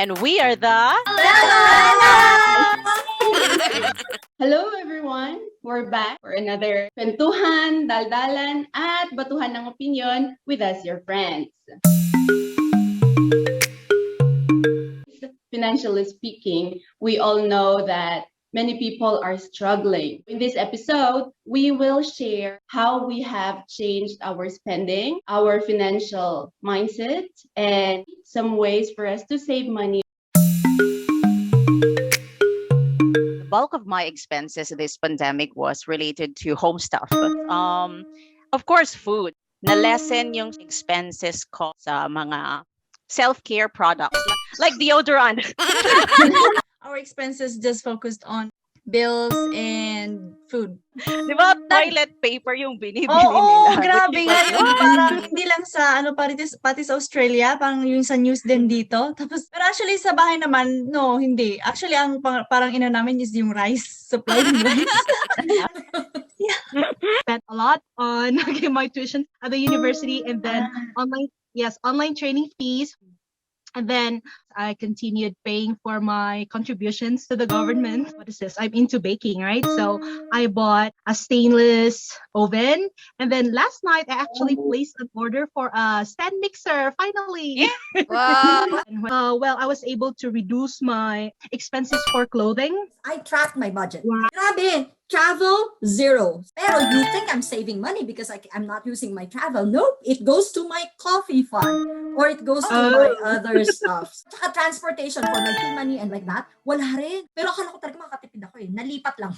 And we are the Hello everyone! We're back for another kwentuhan, daldalan, at batuhan ng opinion with us, your friends. Financially speaking, we all know that many people are struggling. In this episode, we will share how we have changed our spending, our financial mindset, and some ways for us to save money. The bulk of my expenses this pandemic was related to home stuff. Of course, food. Na-lessen yung expenses ko sa mga self-care products like deodorant. Our expenses just focused on bills and food. Di ba? Toilet paper yung binibili Oo, nila. grabe Di nga ba? yun. Parang hindi lang sa, pati sa Australia, parang yung sa news din dito. Tapos, pero actually sa bahay naman, no, hindi. Actually, ang parang ina namin is yung rice, supply ng rice. Spent a lot on my tuition at the university and then online training fees. And then I continued paying for my contributions to the government. What is this? I'm into baking, right? So I bought a stainless oven. And then last night, I actually placed an order for a stand mixer, finally. Wow. Well, I was able to reduce my expenses for clothing. I track my budget. Wow. Grabe, travel, zero. Pero you think I'm saving money because I'm not using my travel. Nope, it goes to my coffee fund or it goes to my other stuff. Tsaka transportation for my tea money and like that, wala rin. Pero akala ko talaga makatipid ako eh. Nalipat lang.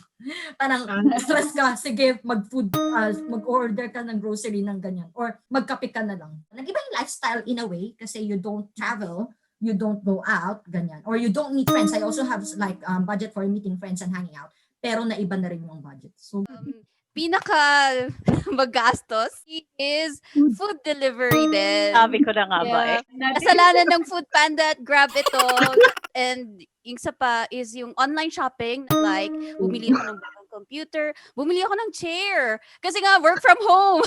Parang stress ka, sige, mag-order ka ng grocery ng ganyan or magkape ka na lang. Nag-iba yung lifestyle in a way kasi you don't travel, you don't go out, ganyan. Or you don't meet friends. I also have like budget for meeting friends and hanging out. Pero naiba na rin yung budget. So, pinaka magastos is food delivery din. Sabi ko na nga ba eh. Kasalanan ng Food Panda at Grab ito. And yung isa pa is yung online shopping. Like, bumili ako ng bagong computer, bumili ako ng chair. Kasi nga, work from home.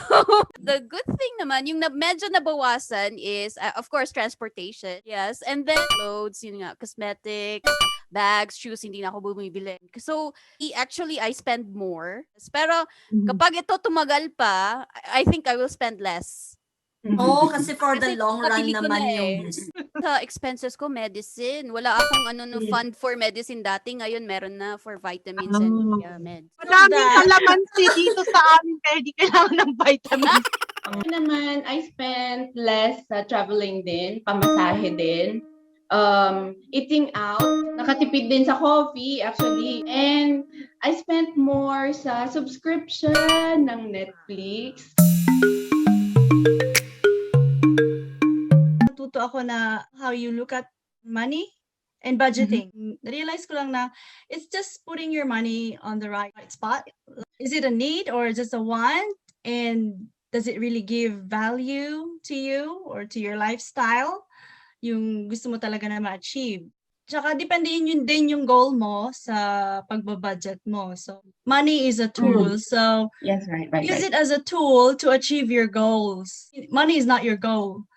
The good thing naman, yung medyo nabawasan is, of course, transportation. Yes. And then, clothes, yun nga, cosmetics, bags, shoes, hindi na ako bumibili. So, actually, I spend more. Pero, kapag ito tumagal pa, I think I will spend less. kasi for the Kasi long run napili ko naman na yung Sa expenses ko, medicine. Wala akong fund for medicine dati. Ngayon, meron na for vitamins and meds. Madaming kalamansi dito sa amin kaya di kailangan ng vitamins. Naman, I spent less sa traveling din, pamasahe din. Eating out, nakatipid din sa coffee actually. And I spent more sa subscription ng Netflix. Natuto ako na how you look at money and budgeting. Realize ko lang na it's just putting your money on the right spot. Is it a need or just a want? And does it really give value to you or to your lifestyle? Yung gusto mo talaga na ma-achieve. Tsaka depende yun din yung goal mo sa pagbabudget mo. So, money is a tool. So, Yes, right. use it as a tool to achieve your goals. Money is not your goal.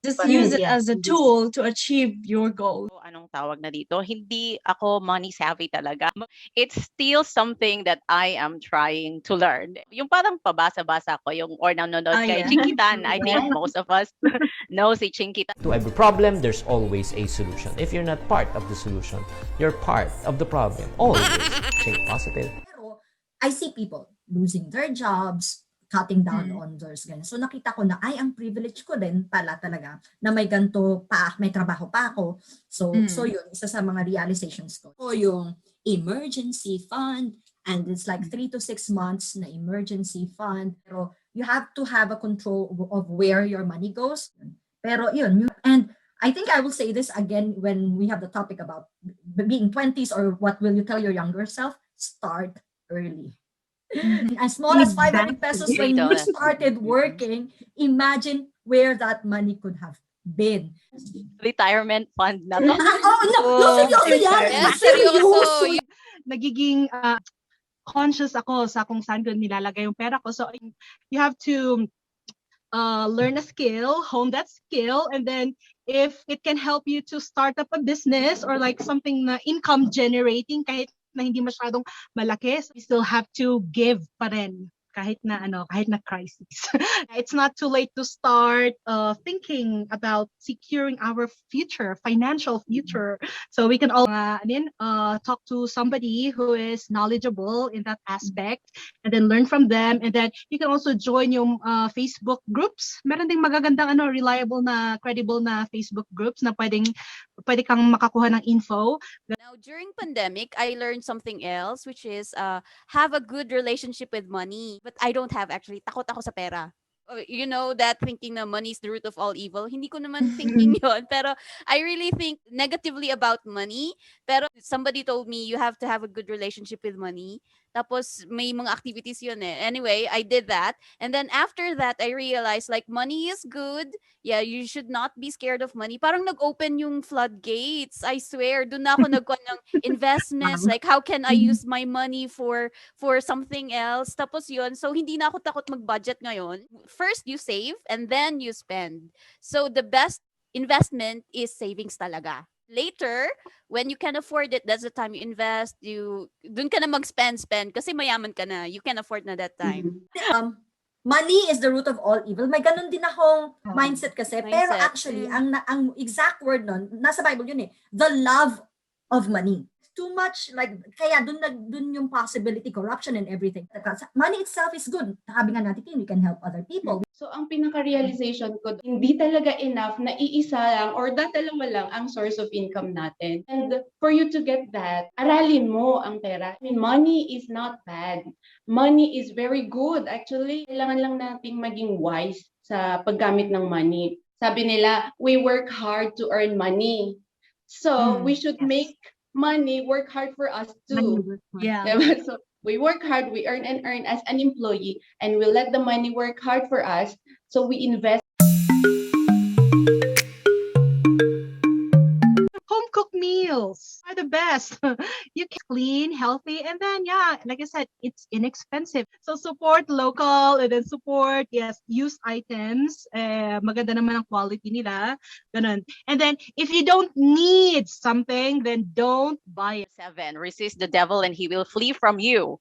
Just use it as a tool to achieve your goal. So, anong tawag na dito? Hindi ako money savvy talaga. It's still something that I am trying to learn. Yung parang pabasa-basa ko, or nanonood kay Chinkitan. I think most of us know si Chinkitan. To every problem, there's always a solution. If you're not part of the solution, you're part of the problem. Always think positive. Pero I see people losing their jobs, cutting down on those ganyan. So nakita ko na ang privilege ko din pala talaga na may ganito pa, may trabaho pa ako. So yun, isa sa mga realizations ko. O yung emergency fund, and it's like 3 to 6 months na emergency fund. Pero you have to have a control of where your money goes. Pero yun, and I think I will say this again when we have the topic about being 20s or what will you tell your younger self? Start early. As small as 500 pesos when you started working, imagine where that money could have been. Retirement fund na to. Seryoso yan. Yes, seryoso. Nagiging conscious ako sa kung saan ko nilalagay yung pera ko. So, you have to learn a skill, hone that skill, and then if it can help you to start up a business or like something na income generating kahit na hindi masyadong malaki, so we still have to give pa rin kahit na crisis. It's not too late to start thinking about securing our future, financial future. So we can all talk to somebody who is knowledgeable in that aspect and then learn from them. And then you can also join yung Facebook groups. Meron ding magagandang reliable na credible na Facebook groups na pwede kang makakuha ng info. Now, during pandemic, I learned something else, which is have a good relationship with money. But I don't have actually. Takot ako sa pera. You know that thinking na money is the root of all evil. Hindi ko naman thinking yon. Pero I really think negatively about money. Pero somebody told me you have to have a good relationship with money. Tapos may mga activities yun eh. Anyway, I did that. And then after that, I realized like money is good. Yeah, you should not be scared of money. Parang nag-open yung floodgates. I swear, doon na ako nagkuha ng investments. Like how can I use my money for something else? Tapos yun, so hindi na ako takot mag-budget ngayon. First, you save and then you spend. So the best investment is savings talaga. Later, when you can afford it, that's the time you invest. Dun ka na mag-spend kasi mayaman ka na. You can afford na that time. Money is the root of all evil. May ganun din akong mindset kasi. Pero Mindset. actually, ang exact word nun, nasa Bible yun eh, the love of money. Too much, like, kaya dun yung possibility, corruption and everything. Money itself is good. Sabi nga natin, we can help other people. So ang pinaka-realization ko, hindi talaga enough na iisa lang or dalawa lang ang source of income natin. And for you to get that, aralin mo ang pera. I mean, money is not bad. Money is very good. Actually, kailangan lang nating maging wise sa paggamit ng money. Sabi nila, we work hard to earn money. So we should make money work hard for us too. Yeah. Diba? So we work hard, we earn as an employee, and we let the money work hard for us. So we invest. Home cooked meals are the best. You can clean, healthy, and then like I said, it's inexpensive. So support local and then support used items. Maganda naman ang quality nila. Ganun. And then if you don't need something, then don't buy it. 7, resist the devil and he will flee from you.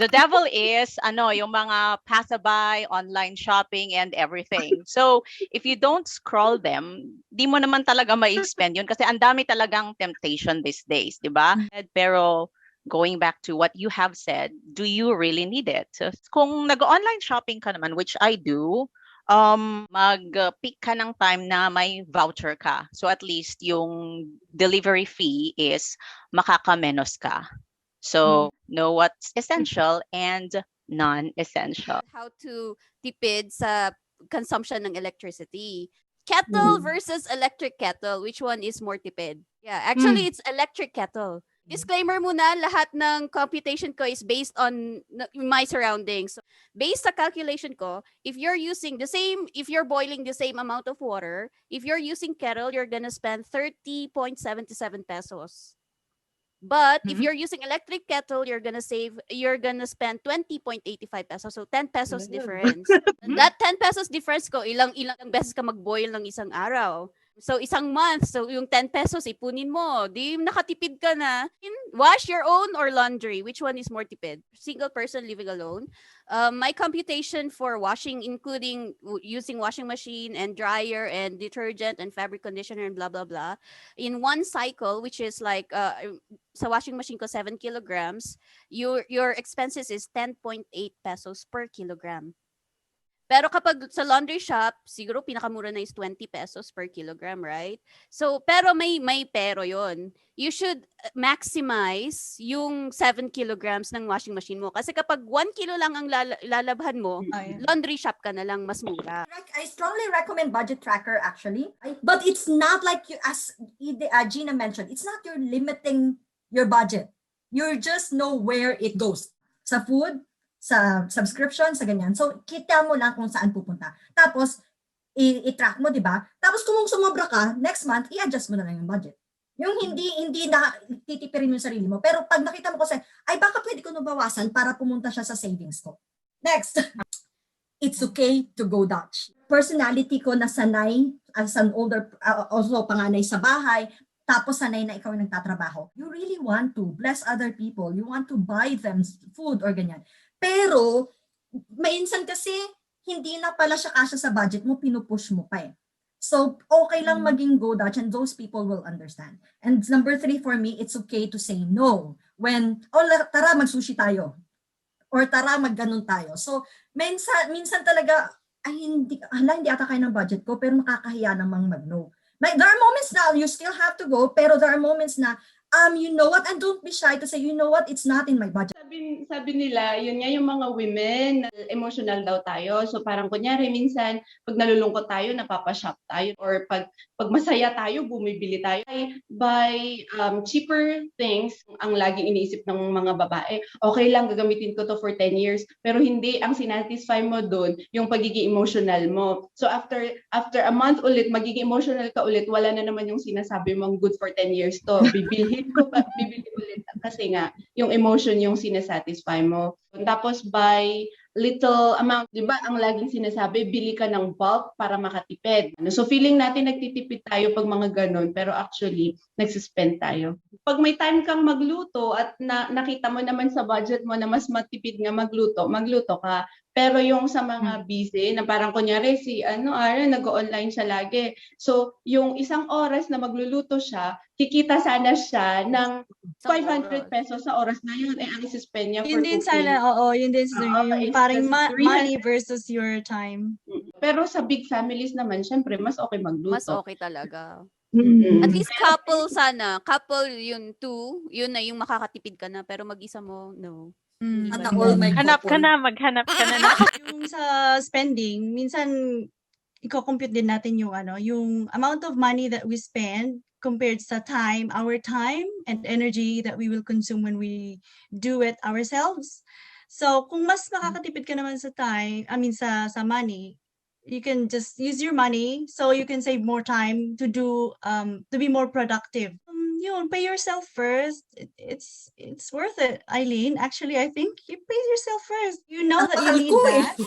The devil is yung mga passerby, online shopping and everything. So if you don't scroll them, di mo naman talaga ma-spend yun kasi ang dami talagang temptation these days, di ba? Pero going back to what you have said, do you really need it? So, kung nag-online shopping ka naman, which I do, mag-pick ka ng time na may voucher ka. So at least yung delivery fee is makakamenos ka. So know what's essential and non-essential. How to tipid sa consumption ng electricity. Kettle versus electric kettle, which one is more tipid? Yeah, actually it's electric kettle. Disclaimer muna, lahat ng computation ko is based on my surroundings. So, based sa calculation ko, if you're boiling the same amount of water, if you're using kettle, you're gonna spend 30.77 pesos. But if you're using electric kettle, you're gonna spend 20.85 pesos. So 10 pesos difference. That 10 pesos difference ko, ilang beses ka mag-boil ng isang araw. So isang month, so yung 10 pesos ipunin mo, di nakatipid ka na. Wash your own or laundry, which one is more tipid? Single person living alone. My computation for washing, including using washing machine and dryer and detergent and fabric conditioner and blah blah blah, in one cycle, which is like sa washing machine ko 7 kilograms, your expenses is 10.8 pesos per kilogram. Pero kapag sa laundry shop, siguro pinakamura na is 20 pesos per kilogram, right? So, pero may pero yon. You should maximize yung 7 kilograms ng washing machine mo. Kasi kapag 1 kilo lang ang lalabhan mo, laundry shop ka na lang mas mura. I strongly recommend budget tracker actually. But it's not like as Gina mentioned, it's not you're limiting your budget. You just know where it goes. Sa food, sa subscription, sa ganyan. So, kita mo lang kung saan pupunta. Tapos, i-track mo, di ba? Tapos, kung sumobra ka, next month, i-adjust mo na lang yung budget. Yung hindi na titipirin yung sarili mo. Pero pag nakita mo kasi, ay baka pwede ko nabawasan para pumunta siya sa savings ko. Next, it's okay to go Dutch. Personality ko na sanay as an older, also panganay sa bahay, tapos sanay na ikaw yung nagtatrabaho, you really want to bless other people, you want to buy them food or ganyan. Pero, minsan kasi, hindi na pala siya kasya sa budget mo, pinupush mo pa eh. So, okay lang maging go Dutch and those people will understand. And number 3 for me, it's okay to say no. When, tara mag-sushi tayo. Or tara mag-ganun tayo. So, minsan talaga, ay hindi ata kaya ng budget ko, pero nakakahiya namang mag-no. Like, there are moments na you still have to go, pero there are moments na, you know what, and don't be shy to say, you know what, it's not in my budget. Sabi nila, yun nga yung mga women, emotional daw tayo. So parang kunyari, minsan, pag nalulungkot tayo, napapashop tayo. Or pag masaya tayo, bumibili tayo. Buy cheaper things, ang laging iniisip ng mga babae. Okay lang, gagamitin ko to for 10 years. Pero hindi, ang sinatisfy mo dun, yung pagiging emotional mo. So after a month ulit, magiging emotional ka ulit, wala na naman yung sinasabi mong good for 10 years to. Bibili ulit. Kasi nga, yung emotion yung sinasatisfy mo. Tapos by little amount, di ba, ang laging sinasabi, bili ka ng bulk para makatipid. So feeling natin nagtitipid tayo pag mga ganun, pero actually, nagsispend tayo. Pag may time kang magluto at nakita mo naman sa budget mo na mas matipid nga magluto ka. Pero yung sa mga busy, na parang kunyari si nag-online siya lagi. So, yung isang oras na magluluto siya, kikita sana siya ng 500 pesos sa oras na yun. Ang isi-spend niya for Yun din cooking. sana, yun din yung parang money 300. versus your time. Pero sa big families naman, syempre, mas okay magluto. Mas okay talaga. Mm. At least couple sana. Couple yun, 2. Yun na yung makakatipid ka na. Pero mag-isa mo, no. Hindi At ba? all my Hanap ka couple. na, maghanap ka na. Yung sa spending, minsan i-compute din natin yung yung amount of money that we spend compared sa time, our time and energy that we will consume when we do it ourselves. So, kung mas makakatipid ka naman sa time, sa money, you can just use your money so you can save more time to do to be more productive. Yun, pay yourself first. It's worth it, Eileen. Actually, I think you pay yourself first. You know that you need that.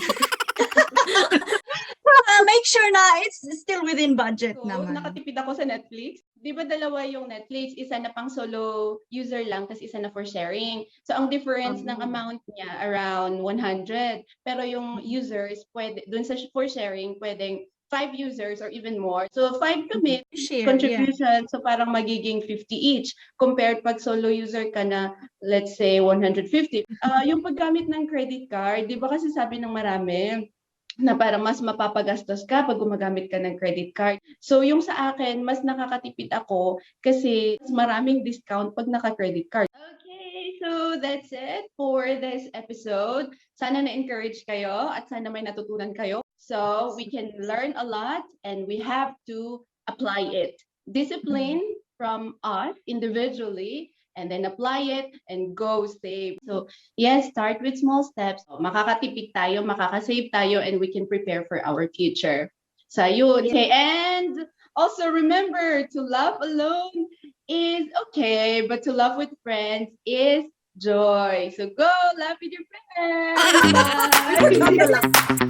Make sure na it's still within budget So, naman. nakatipid ako sa Netflix. Di ba dalawa yung Netflix? Isa na pang solo user lang, tapos isa na for sharing. So, ang difference ng amount niya around 100. Pero yung users, dun sa for sharing, pwedeng 5 users or even more. So, 5 kami, Share, contribution. So, parang magiging 50 each. Compared pag solo user ka na, let's say, 150. Yung paggamit ng credit card, di ba kasi sabi ng marami, na para mas mapapagastos ka pag gumagamit ka ng credit card. So yung sa akin, mas nakakatipid ako kasi mas maraming discount pag naka-credit card. Okay, so that's it for this episode. Sana na-encourage kayo at sana may natutunan kayo. So we can learn a lot and we have to apply it. Discipline from us individually, and then apply it and go save. So yes, start with small steps. Makakatipid tayo, makakasave tayo, and we can prepare for our future. So yun. Okay, and also remember to love alone is okay, but to love with friends is joy. So go love with your friends. Bye.